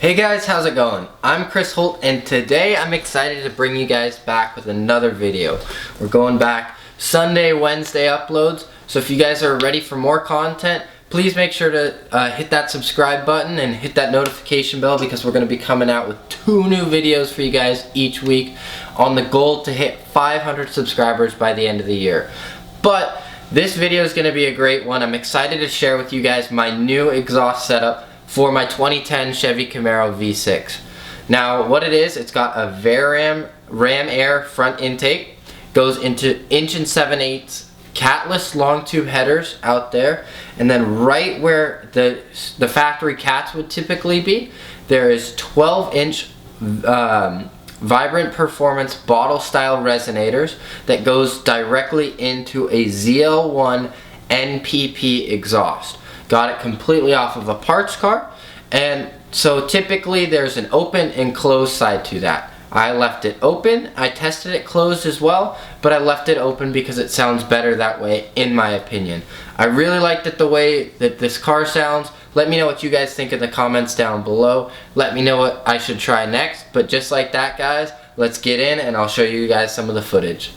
Hey guys, how's it going? I'm Chris Holt, and today I'm excited to bring you guys back with another video. We're going back Sunday, Wednesday uploads, so if you guys are ready for more content, please make sure to hit that subscribe button and hit that notification bell, because we're going to be coming out with 2 new videos for you guys each week on the goal to hit 500 subscribers by the end of the year. But this video is going to be a great one. I'm excited to share with you guys my new exhaust setup for my 2010 Chevy Camaro V6. Now what it is, it's got a Ram Air front intake, goes into 1 7/8 Catless long tube headers out there, and then right where the factory cats would typically be, there is 12-inch Vibrant Performance bottle style resonators that goes directly into a Zl1 Npp exhaust. Got it completely off of a parts car, and so typically there's an open and closed side to that. I left it open. I tested it closed as well, but I left it open because it sounds better that way, in my opinion. I really liked it the way that this car sounds. Let me know what you guys think in the comments down below. Let me know what I should try next. But just like that, guys, let's get in and I'll show you guys some of the footage.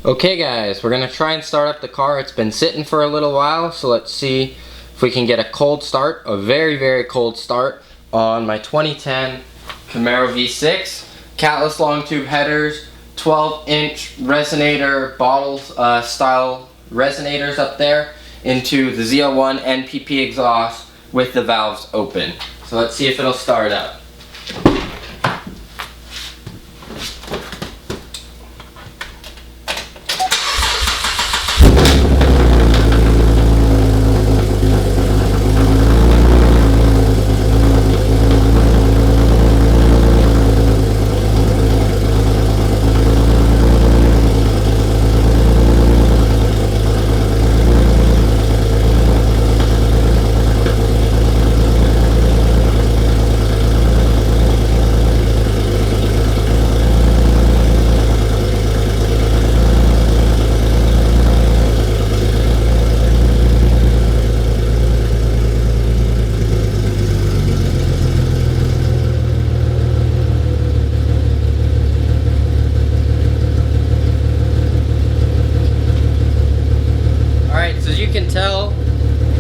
Okay guys, we're gonna try and start up the car. It's been sitting for a little while, so let's see if we can get a cold start, a very cold start on my 2010 Camaro V6. Catless long tube headers, 12-inch resonator bottles style resonators up there into the Zl1 Npp exhaust with the valves open. So let's see if it'll start up. As you can tell,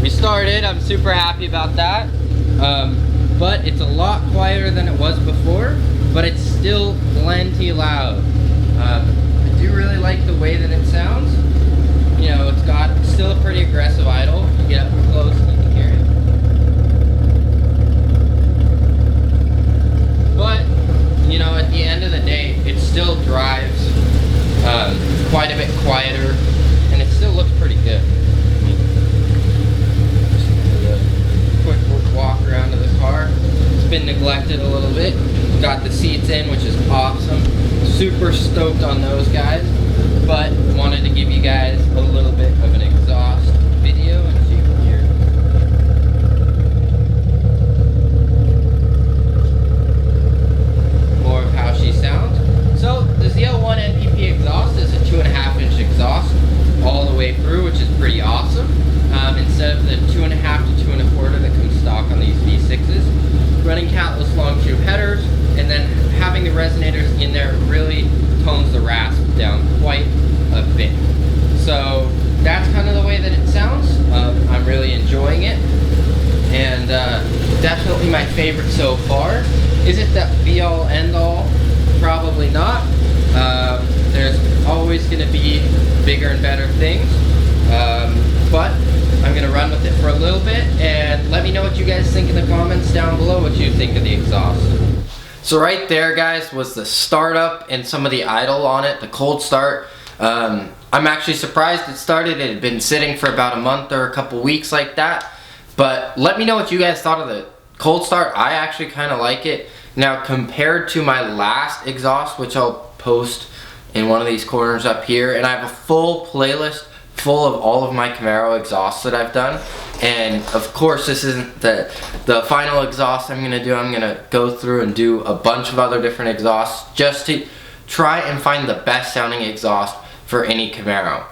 we started. I'm super happy about that, but it's a lot quieter than it was before, but it's still plenty loud. I do really like the way that it sounds. You know, it's got still a pretty aggressive idle. You get up close and you can hear it, but you know, at the end of the day, it still drives quite a bit quieter, and it still looks pretty good. Walk around to the car. It's been neglected a little bit. Got the seats in, which is awesome. Super stoked on those guys, but wanted to give you guys a little bit of an exhaust video, and as you can hear, more of how she sounds. So the Zl1 Npp exhaust is a 2.5-inch exhaust all the way through, which is pretty awesome. Instead of the 2.5 to 2.25 that comes stock on these V6s, running Catless long tube headers, and then having the resonators in there really tones the rasp down quite a bit. So that's kind of the way that it sounds. I'm really enjoying it, and definitely my favorite so far. Is it the be-all end-all? Probably not. There's always going to be bigger and better things, but I'm going to run with it for a little bit, and let me know what you guys think in the comments down below, what you think of the exhaust. So right there, guys, was the startup and some of the idle on it, the cold start. I'm actually surprised it started. It had been sitting for about a month or a couple weeks like that, but let me know what you guys thought of the cold start. I actually kind of like it. Now, compared to my last exhaust, which I'll post in one of these corners up here, and I have a full playlist full of all of my Camaro exhausts that I've done, and of course this isn't the final exhaust I'm gonna do. I'm gonna go through and do a bunch of other different exhausts just to try and find the best sounding exhaust for any Camaro.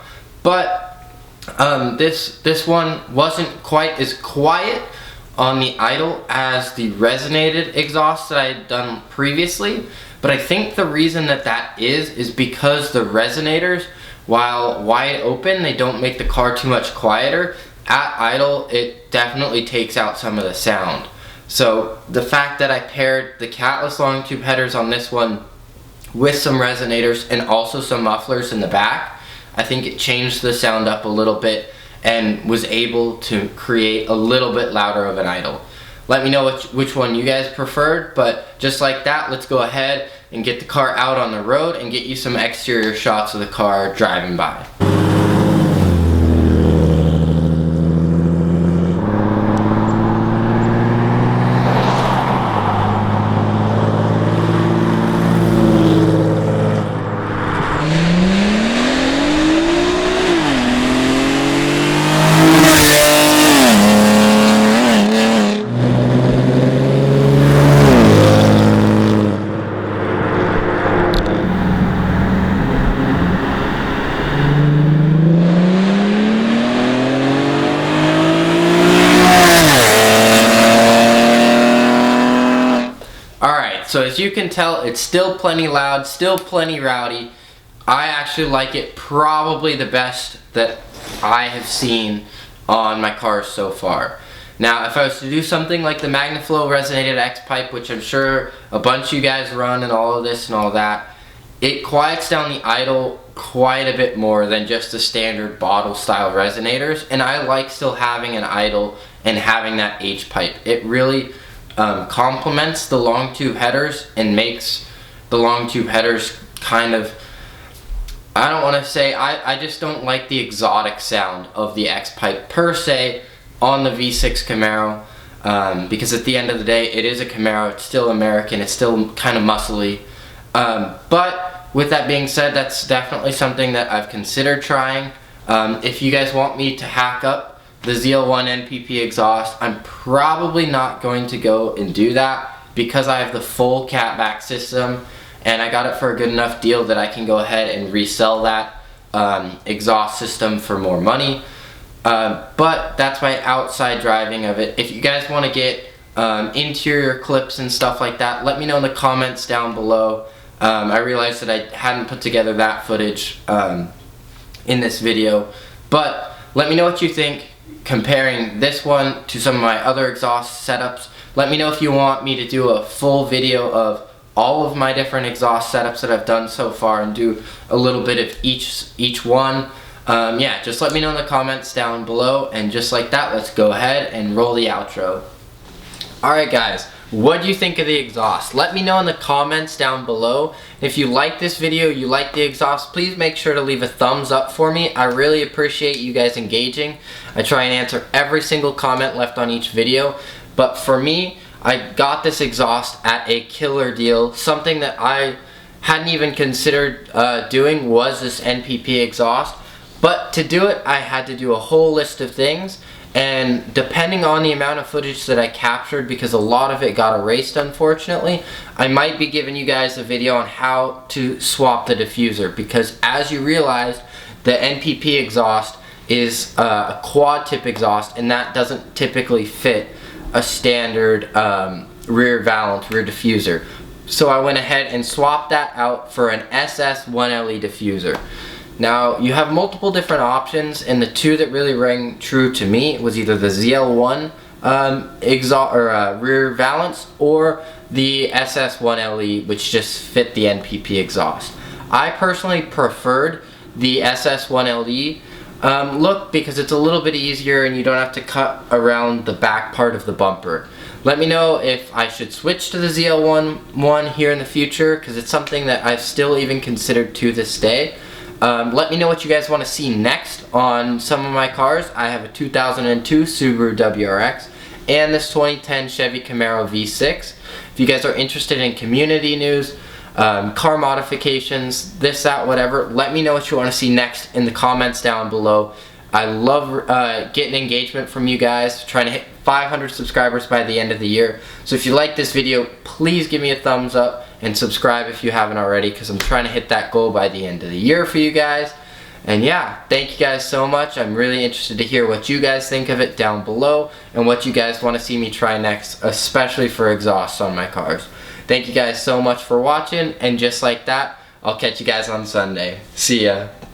But this one wasn't quite as quiet on the idle as the resonated exhaust that I had done previously, but I think the reason that is because the resonators, while wide open, they don't make the car too much quieter. At idle, it definitely takes out some of the sound. So the fact that I paired the Catless long tube headers on this one with some resonators and also some mufflers in the back, I think it changed the sound up a little bit and was able to create a little bit louder of an idle. Let me know which one you guys preferred, but just like that, let's go ahead and get the car out on the road and get you some exterior shots of the car driving by. So as you can tell, it's still plenty loud, still plenty rowdy. I actually like it probably the best that I have seen on my cars so far. Now, if I was to do something like the MagnaFlow Resonated X-Pipe, which I'm sure a bunch of you guys run and all of this and all that, it quiets down the idle quite a bit more than just the standard bottle style resonators, and I like still having an idle and having that H-pipe. It really complements the long tube headers and makes the long tube headers kind of, I don't want to say, I just don't like the exotic sound of the X-pipe per se on the V6 Camaro, because at the end of the day it is a Camaro, it's still American, it's still kind of muscly, but with that being said, that's definitely something that I've considered trying. If you guys want me to hack up the Zl1 Npp Exhaust, I'm probably not going to go and do that because I have the full catback system and I got it for a good enough deal that I can go ahead and resell that exhaust system for more money. But that's my outside driving of it. If you guys want to get interior clips and stuff like that, let me know in the comments down below. I realized that I hadn't put together that footage in this video, but let me know what you think comparing this one to some of my other exhaust setups. Let me know if you want me to do a full video of all of my different exhaust setups that I've done so far and do a little bit of each one. Yeah, just let me know in the comments down below, and just like that, let's go ahead and roll the outro. Alright guys, what do you think of the exhaust? Let me know in the comments down below. If you like this video, you like the exhaust, please make sure to leave a thumbs up for me. I really appreciate you guys engaging. I try and answer every single comment left on each video, but for me, I got this exhaust at a killer deal. Something that I hadn't even considered doing was this NPP exhaust, but to do it, I had to do a whole list of things. And depending on the amount of footage that I captured, because a lot of it got erased unfortunately, I might be giving you guys a video on how to swap the diffuser, because as you realized, the NPP exhaust is a quad tip exhaust, and that doesn't typically fit a standard rear valance, rear diffuser. So I went ahead and swapped that out for an SS1LE diffuser. Now, you have multiple different options, and the two that really rang true to me was either the Zl1 exhaust or rear valance, or the SS1LE, which just fit the NPP exhaust. I personally preferred the SS1LE look because it's a little bit easier and you don't have to cut around the back part of the bumper. Let me know if I should switch to the Zl1 here in the future, because it's something that I've still even considered to this day. Let me know what you guys want to see next on some of my cars. I have a 2002 Subaru WRX and this 2010 Chevy Camaro V6. If you guys are interested in community news, car modifications, this, that, whatever, let me know what you want to see next in the comments down below. I love getting engagement from you guys, trying to hit 500 subscribers by the end of the year. So if you like this video, please give me a thumbs up and subscribe if you haven't already, because I'm trying to hit that goal by the end of the year for you guys. And yeah, thank you guys so much. I'm really interested to hear what you guys think of it down below and what you guys want to see me try next, especially for exhausts on my cars. Thank you guys so much for watching, and just like that, I'll catch you guys on Sunday. See ya.